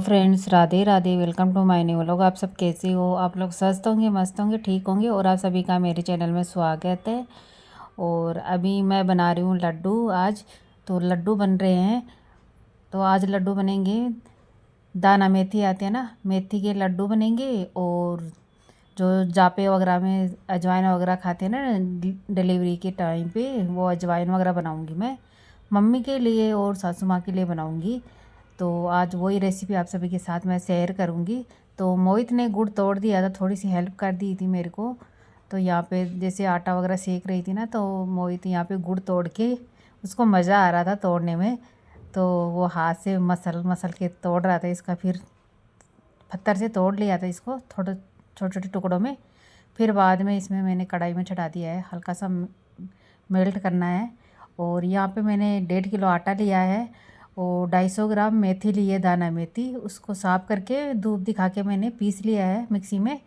Friends, Radhe Radhe. Welcome to my new vlog. आप सब कैसे हो? आप लोग स्वस्थ होंगे, मस्त होंगे, ठीक होंगे। और आप सभी का मेरे चैनल में स्वागत है। और अभी मैं बना रही हूँ लड्डू आज। तो लड्डू बन रहे हैं। तो आज लड्डू बनेंगे, दाना मेथी आते हैं ना, मेथी के लड्डू बनेंगे। और जो जापे वगैरह में अजवाइन वगैरह खाते हैं ना डिलीवरी के टाइम पे, वो अजवाइन वगैरह बनाऊँगी मैं मम्मी के लिए और सासू माँ के लिए बनाऊँगी। तो आज वही रेसिपी आप सभी के साथ मैं शेयर करूँगी। तो मोहित ने गुड़ तोड़ दिया था, थोड़ी सी हेल्प कर दी थी मेरे को। तो यहाँ पे जैसे आटा वगैरह सेक रही थी ना, तो मोहित यहाँ पे गुड़ तोड़ के, उसको मज़ा आ रहा था तोड़ने में। तो वो हाथ से मसल मसल के तोड़ रहा था इसका। फिर पत्थर से तोड़ लिया था इसको थोड़े छोटे छोटे टुकड़ों में। फिर बाद में इसमें मैंने कढ़ाई में चढ़ा दिया है, हल्का सा मेल्ट करना है। और यहाँ पे मैंने 1.5 किलो आटा लिया है और 250 ग्राम मेथी ली है, दाना मेथी। उसको साफ़ करके धूप दिखा के मैंने पीस लिया है मिक्सी में।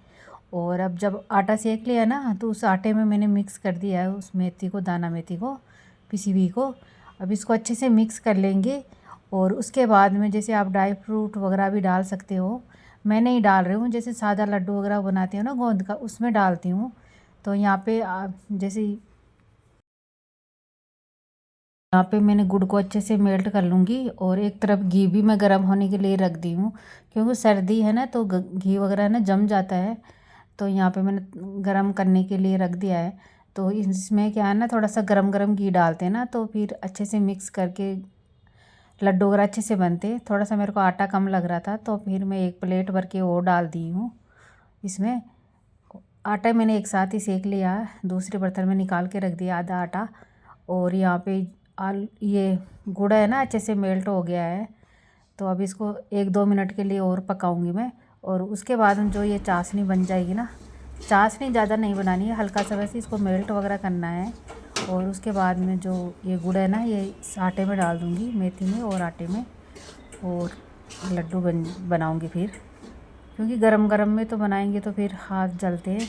और अब जब आटा सेक लिया ना, तो उस आटे में मैंने मिक्स कर दिया है उस मेथी को, दाना मेथी को, पिसी हुई को। अब इसको अच्छे से मिक्स कर लेंगे। और उसके बाद में जैसे आप ड्राई फ्रूट वगैरह भी डाल सकते हो। मैं नहीं डाल रही हूँ, जैसे सादा लड्डू वगैरह बनाती हूँ ना गोंद का, उसमें डालती हूँ। तो यहाँ पे जैसे यहाँ पे मैंने गुड़ को अच्छे से मेल्ट कर लूँगी। और एक तरफ घी भी मैं गर्म होने के लिए रख दी हूँ, क्योंकि सर्दी है ना, तो घी वगैरह ना जम जाता है। तो यहाँ पे मैंने गरम करने के लिए रख दिया है। तो इसमें क्या है ना, थोड़ा सा गरम गरम घी डालते हैं ना, तो फिर अच्छे से मिक्स करके लड्डू वगैरह अच्छे से बनते। थोड़ा सा मेरे को आटा कम लग रहा था, तो फिर मैं एक प्लेट भर के वो डाल दी हूँ इसमें। आटा मैंने एक साथ ही सेक लिया, दूसरे बर्तन में निकाल के रख दिया आधा आटा। और यहाँ पे ये गुड़ है ना, अच्छे से मेल्ट हो गया है। तो अब इसको 1-2 मिनट के लिए और पकाऊंगी मैं। और उसके बाद जो ये चाशनी बन जाएगी ना, चाशनी ज़्यादा नहीं बनानी है, हल्का सा वैसे इसको मेल्ट वगैरह करना है। और उसके बाद में जो ये गुड़ है ना, ये इस आटे में डाल दूँगी, मेथी में और आटे में। और लड्डू बनाऊँगी फिर, क्योंकि गरम गरम में तो बनाएंगे तो फिर हाथ जलते हैं।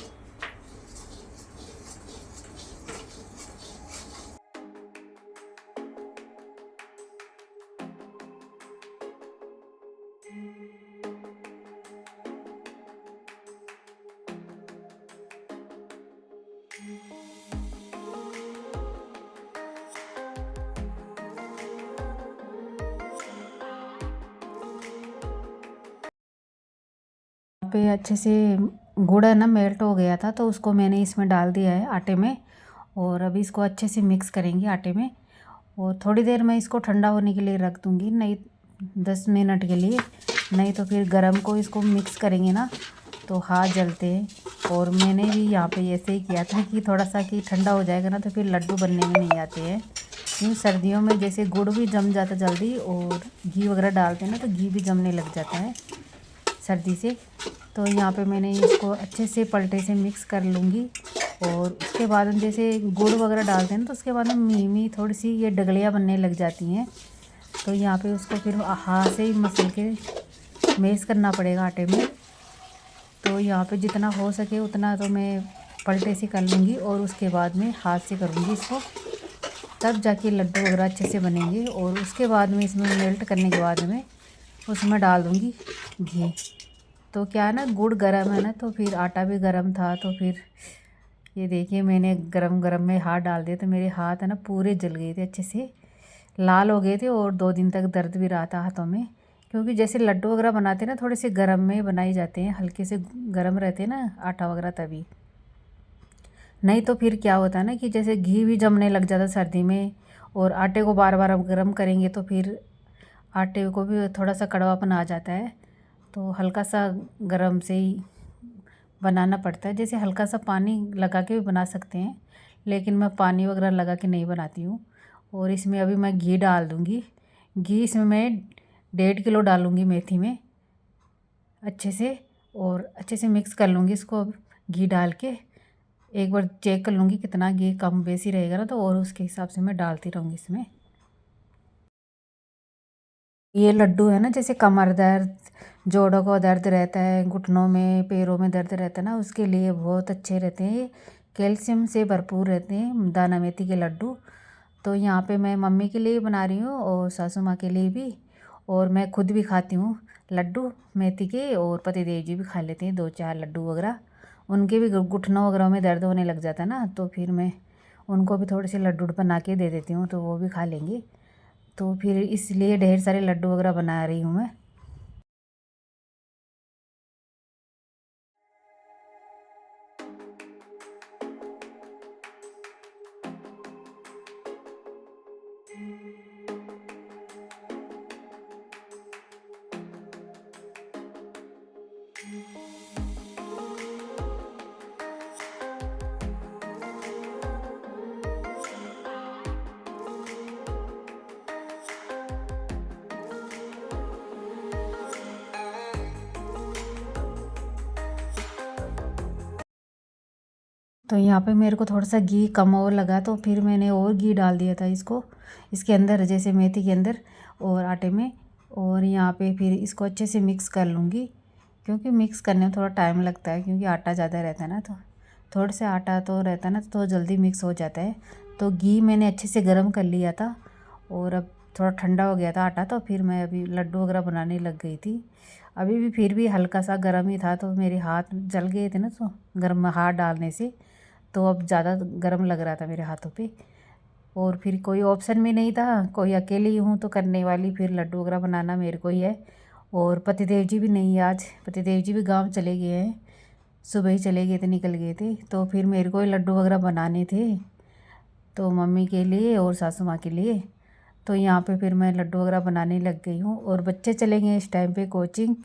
पे अच्छे से गुड़ है ना मेल्ट हो गया था, तो उसको मैंने इसमें डाल दिया है आटे में। और अभी इसको अच्छे से मिक्स करेंगे आटे में। और थोड़ी देर मैं इसको ठंडा होने के लिए रख दूँगी, नहीं 10 मिनट के लिए। नहीं तो फिर गरम को इसको मिक्स करेंगे ना, तो हाथ जलते हैं। और मैंने भी यहाँ पे ऐसे ही किया था कि थोड़ा सा कि ठंडा हो जाएगा ना, तो फिर लड्डू बनने में नहीं आते हैं। क्योंकि सर्दियों में जैसे गुड़ भी जम जाता जल्दी, और घी वगैरह डालते हैं ना, तो घी भी जमने लग जाता है सर्दी से। तो यहाँ पे मैंने इसको अच्छे से पलटे से मिक्स कर लूँगी। और उसके बाद हम जैसे गुड़ वगैरह डालते हैं ना, तो उसके बाद में मीमी थोड़ी सी ये डगलियाँ बनने लग जाती हैं। तो यहाँ पे उसको फिर हाथ से ही मसल के मेस करना पड़ेगा आटे में। तो यहाँ पे जितना हो सके उतना तो मैं पलटे से कर लूँगी, और उसके बाद में हाथ से करूँगी इसको, तब जाके लड्डू वगैरह अच्छे से बनेंगे। और उसके बाद में इसमें मेल्ट करने के बाद में उसमें डाल दूँगी घी। तो क्या है ना, गुड़ गरम है ना, तो फिर आटा भी गरम था। तो फिर ये देखिए, मैंने गरम गरम में हाथ डाल दिया, तो मेरे हाथ है ना पूरे जल गए थे, अच्छे से लाल हो गए थे। और 2 दिन तक दर्द भी रहा था हाथों में। क्योंकि जैसे लड्डू वगैरह बनाते हैं ना, थोड़े से गरम में बनाए जाते हैं, हल्के से गरम रहते हैं ना आटा वगैरह, तभी। नहीं तो फिर क्या होता है ना, कि जैसे घी भी जमने लग जाता सर्दी में। और आटे को बार बार गर्म करेंगे तो फिर आटे को भी थोड़ा सा कड़वापन आ जाता है। तो हल्का सा गरम से ही बनाना पड़ता है। जैसे हल्का सा पानी लगा के भी बना सकते हैं, लेकिन मैं पानी वगैरह लगा के नहीं बनाती हूँ। और इसमें अभी मैं घी डाल दूँगी। घी इसमें मैं 1.5 किलो डालूँगी मेथी में, अच्छे से। और अच्छे से मिक्स कर लूँगी इसको घी डाल के। एक बार चेक कर लूँगी कितना घी कम बेसी रहेगा ना, तो और उसके हिसाब से मैं डालती रहूँगी इसमें। ये लड्डू है ना, जैसे कमर दर्द, जोड़ों को दर्द रहता है, घुटनों में, पैरों में दर्द रहता है ना, उसके लिए बहुत अच्छे रहते हैं ये। कैल्शियम से भरपूर रहते हैं दाना मेथी के लड्डू। तो यहाँ पे मैं मम्मी के लिए बना रही हूँ और सासू माँ के लिए भी। और मैं खुद भी खाती हूँ लड्डू मेथी के, और पतिदेव जी भी खा लेते हैं 2-4 लड्डू वगैरह। उनके भी घुटनों वगैरह में दर्द होने लग जाता है ना, तो फिर मैं उनको भी थोड़े से लड्डू बना के दे देती हूँ, तो वो भी खा लेंगे। तो फिर इसलिए ढेर सारे लड्डू वगैरह बना रही हूँ मैं। तो यहाँ पे मेरे को थोड़ा सा घी कम और लगा, तो फिर मैंने और घी डाल दिया था इसके अंदर, जैसे मेथी के अंदर और आटे में। और यहाँ पे फिर इसको अच्छे से मिक्स कर लूँगी, क्योंकि मिक्स करने में थोड़ा टाइम लगता है, क्योंकि आटा ज़्यादा रहता है ना, तो थोड़ा सा आटा तो रहता है ना, तो जल्दी मिक्स हो जाता है। तो घी मैंने अच्छे से गर्म कर लिया था, और अब थोड़ा ठंडा हो गया था आटा, तो फिर मैं अभी लड्डू वगैरह बनाने लग गई थी। अभी भी फिर भी हल्का सा गर्म ही था, तो मेरे हाथ जल गए थे ना, तो गर्म हाथ डालने से तो अब ज़्यादा गर्म लग रहा था मेरे हाथों पे। और फिर कोई ऑप्शन भी नहीं था, कोई अकेली हूँ तो करने वाली, फिर लड्डू वगैरह बनाना मेरे को ही है। और पतिदेव जी भी नहीं है आज, पतिदेव जी भी गांव चले गए हैं, सुबह ही चले गए थे, निकल गए थे। तो फिर मेरे को ही लड्डू वगैरह बनाने थे, तो मम्मी के लिए और सासू माँ के लिए। तो यहाँ पे फिर मैं लड्डू वगैरह बनाने लग गई हूँ, और बच्चे चले गए इस टाइम पे कोचिंग,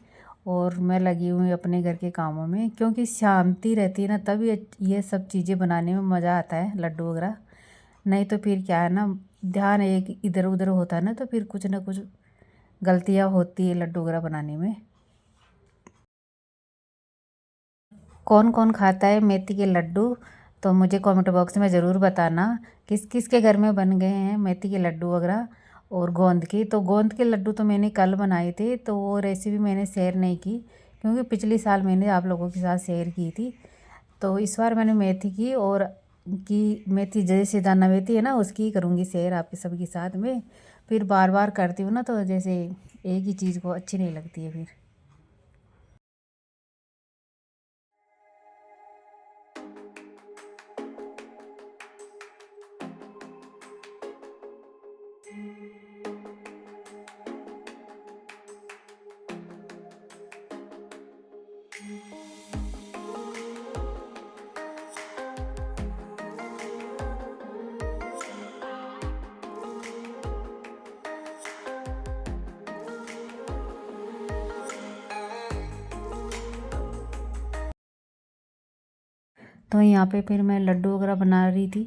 और मैं लगी हुई अपने घर के कामों में, क्योंकि शांति रहती है ना, तब ये सब चीज़ें बनाने में मज़ा आता है लड्डू वगैरह। नहीं तो फिर क्या है ना, ध्यान एक इधर उधर होता है ना, तो फिर कुछ ना कुछ गलतियाँ होती है लड्डू वगैरह बनाने में। कौन कौन खाता है मेथी के लड्डू, तो मुझे कमेंट बॉक्स में ज़रूर बताना किस किस के घर में बन गए हैं मेथी के लड्डू वगैरह। और गोंद की, तो गोंद के लड्डू तो मैंने कल बनाए थे, तो वो रेसिपी मैंने शेयर नहीं की, क्योंकि पिछले साल मैंने आप लोगों के साथ शेयर की थी। तो इस बार मैंने मेथी की, और की मेथी जैसे दाना मेथी है ना, उसकी ही करूँगी शेयर आपके सबके साथ में। फिर बार बार करती हूँ ना, तो जैसे एक ही चीज़ को अच्छी नहीं लगती है फिर। तो यहाँ पे फिर मैं लड्डू वगैरह बना रही थी,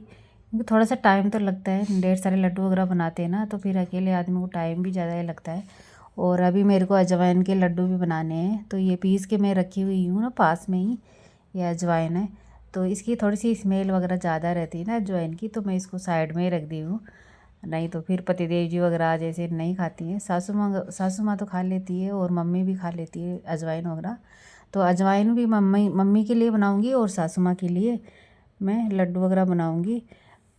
क्योंकि थोड़ा सा टाइम तो लगता है, ढेर सारे लड्डू वगैरह बनाते हैं ना, तो फिर अकेले आदमी को टाइम भी ज़्यादा ही लगता है। और अभी मेरे को अजवाइन के लड्डू भी बनाने हैं, तो ये पीस के मैं रखी हुई हूँ ना पास में ही, ये अजवाइन है। तो इसकी थोड़ी सी स्मेल वगैरह ज़्यादा रहती है ना अजवाइन की, तो मैं इसको साइड में ही रख दी हूँ। नहीं तो फिर पतिदेव जी वगैरह जैसे नहीं खाती हैं, सासू माँ तो खा लेती है, और मम्मी भी खा लेती है अजवाइन वगैरह। तो अजवाइन भी मम्मी मम्मी के लिए बनाऊँगी, और सासू माँ के लिए मैं लड्डू वगैरह बनाऊँगी।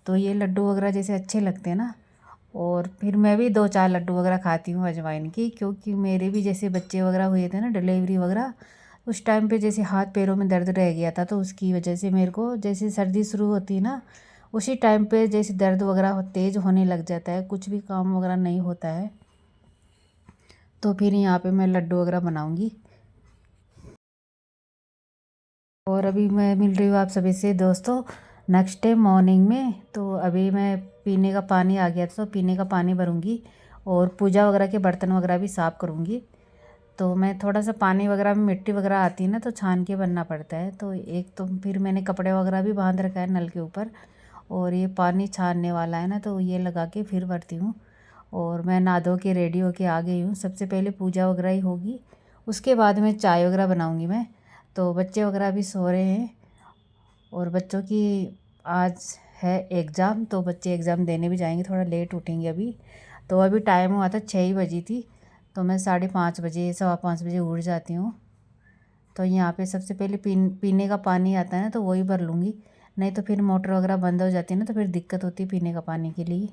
तो ये लड्डू वगैरह जैसे अच्छे लगते हैं ना, और फिर मैं भी 2-4 लड्डू वगैरह खाती हूँ अजवाइन की, क्योंकि मेरे भी जैसे बच्चे वगैरह हुए थे ना, डिलीवरी वगैरह, उस टाइम पे जैसे हाथ पैरों में दर्द रह गया था, तो उसकी वजह से मेरे को जैसे सर्दी शुरू होती है ना, उसी टाइम पे जैसे दर्द वगैरह तेज़ होने लग जाता है, कुछ भी काम वगैरह नहीं होता है। तो फिर यहाँ पे मैं लड्डू वगैरह बनाऊँगी। और अभी मैं मिल रही हूँ आप सभी से दोस्तों नेक्स्ट डे मॉर्निंग में। तो अभी मैं पीने का पानी आ गया था, तो पीने का पानी भरूँगी, और पूजा वगैरह के बर्तन वगैरह भी साफ़ करूँगी। तो मैं थोड़ा सा पानी वगैरह में मिट्टी वगैरह आती है ना, तो छान के बनना पड़ता है। तो एक तो फिर मैंने कपड़े वगैरह भी बांध रखा है नल के ऊपर, और ये पानी छानने वाला है ना, तो ये लगा के फिर भरती हूँ। और मैं नहा धो के रेडी होके आ गई हूँ। सबसे पहले पूजा वगैरह ही होगी, उसके बाद में चाय वगैरह बनाऊँगी मैं। तो बच्चे वगैरह भी सो रहे हैं, और बच्चों की आज है एग्ज़ाम, तो बच्चे एग्ज़ाम देने भी जाएंगे, थोड़ा लेट उठेंगे अभी। तो अभी टाइम हुआ था 6 ही बजी थी, तो मैं 5:30 बजे 5:15 बजे उठ जाती हूँ। तो यहाँ पे सबसे पहले पीने का पानी आता है ना, तो वही भर लूँगी, नहीं तो फिर मोटर वगैरह बंद हो जाती है ना, तो फिर दिक्कत होती है पीने का पानी के लिए।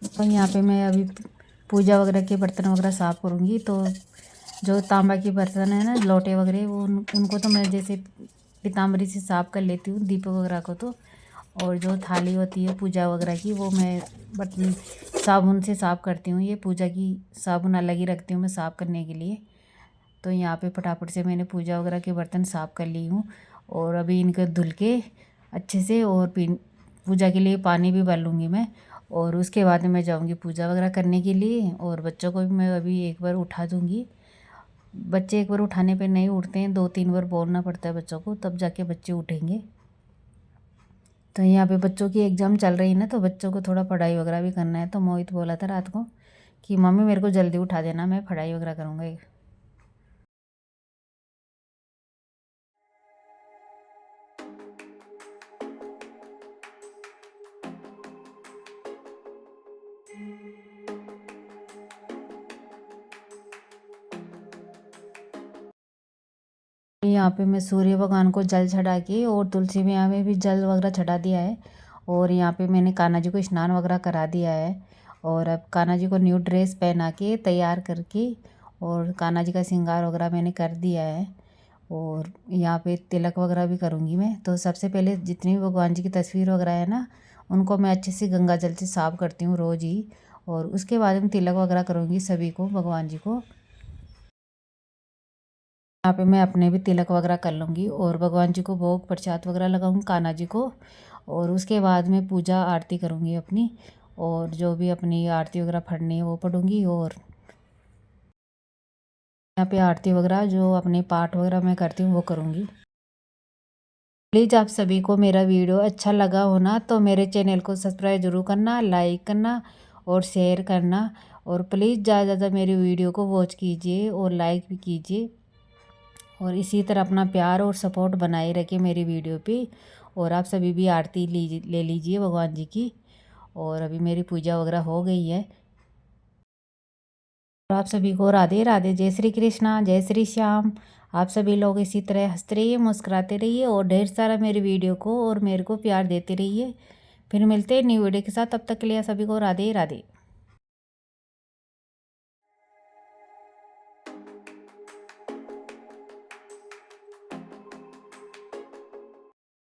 तो यहाँ पे मैं अभी पूजा वगैरह के बर्तन वगैरह साफ़ करूँगी। तो जो तांबा के बर्तन है ना, लोटे वगैरह, वो उनको तो मैं जैसे पीताम्बरी से साफ़ कर लेती हूँ, दीपक वगैरह को तो। और जो थाली होती है पूजा वगैरह की, वो मैं बर्तन साबुन से साफ़ करती हूँ। ये पूजा की साबुन अलग ही रखती हूँ मैं साफ़ करने के लिए। तो यहाँ पे फटाफट से मैंने पूजा वगैरह के बर्तन साफ़ कर ली हूँ। और अभी इनको धुल के अच्छे से, और पूजा के लिए पानी भी भर लूँगी मैं। और उसके बाद में मैं जाऊँगी पूजा वगैरह करने के लिए। और बच्चों को भी मैं अभी एक बार उठा दूँगी। बच्चे एक बार उठाने पे नहीं उठते हैं, 2-3 बार बोलना पड़ता है बच्चों को, तब जाके बच्चे उठेंगे। तो यहाँ पे बच्चों की एग्ज़ाम चल रही है ना, तो बच्चों को थोड़ा पढ़ाई वगैरह भी करना है। तो मोहित बोला था रात को कि मम्मी मेरे को जल्दी उठा देना, मैं पढ़ाई वगैरह करूँगा। यहाँ पे मैं सूर्य भगवान को जल चढ़ा के, और तुलसी मैया में भी जल वगैरह चढ़ा दिया है। और यहाँ पे मैंने कान्हा जी को स्नान वगैरह करा दिया है। और अब कान्हा जी को न्यू ड्रेस पहना के तैयार करके, और कान्हा जी का श्रृंगार वगैरह मैंने कर दिया है। और यहाँ पे तिलक वगैरह भी करूँगी मैं। तो सबसे पहले जितनी भी भगवान जी की तस्वीर वगैरह है ना, उनको मैं अच्छे से गंगा जल से साफ़ करती हूँ रोज़ ही। और उसके बाद में तिलक वगैरह करूँगी सभी को, भगवान जी को। यहाँ पे मैं अपने भी तिलक वगैरह कर लूँगी, और भगवान जी को भोग प्रसाद वगैरह लगाऊंगी कान्हा जी को। और उसके बाद में पूजा आरती करूँगी अपनी, और जो भी अपनी आरती वगैरह पढ़नी है वो पढ़ूँगी। और यहाँ पे आरती वगैरह जो अपने पाठ वगैरह मैं करती हूँ वो करूँगी। प्लीज़ आप सभी को मेरा वीडियो अच्छा लगा हो ना, तो मेरे चैनल को सब्सक्राइब ज़रूर करना, लाइक करना और शेयर करना। और प्लीज़ ज़्यादा से ज़्यादा मेरी वीडियो को वॉच कीजिए और लाइक भी कीजिए। और इसी तरह अपना प्यार और सपोर्ट बनाए रखें मेरी वीडियो पे। और आप सभी भी आरती ले लीजिए भगवान जी की। और अभी मेरी पूजा वगैरह हो गई है। और आप सभी को राधे राधे, जय श्री कृष्णा, जय श्री श्याम। आप सभी लोग इसी तरह हंसते रहिए, मुस्कुराते रहिए, और ढेर सारा मेरी वीडियो को और मेरे को प्यार देते रहिए। फिर मिलते हैं न्यू वीडियो के साथ, तब तक के लिए सभी को राधे राधे।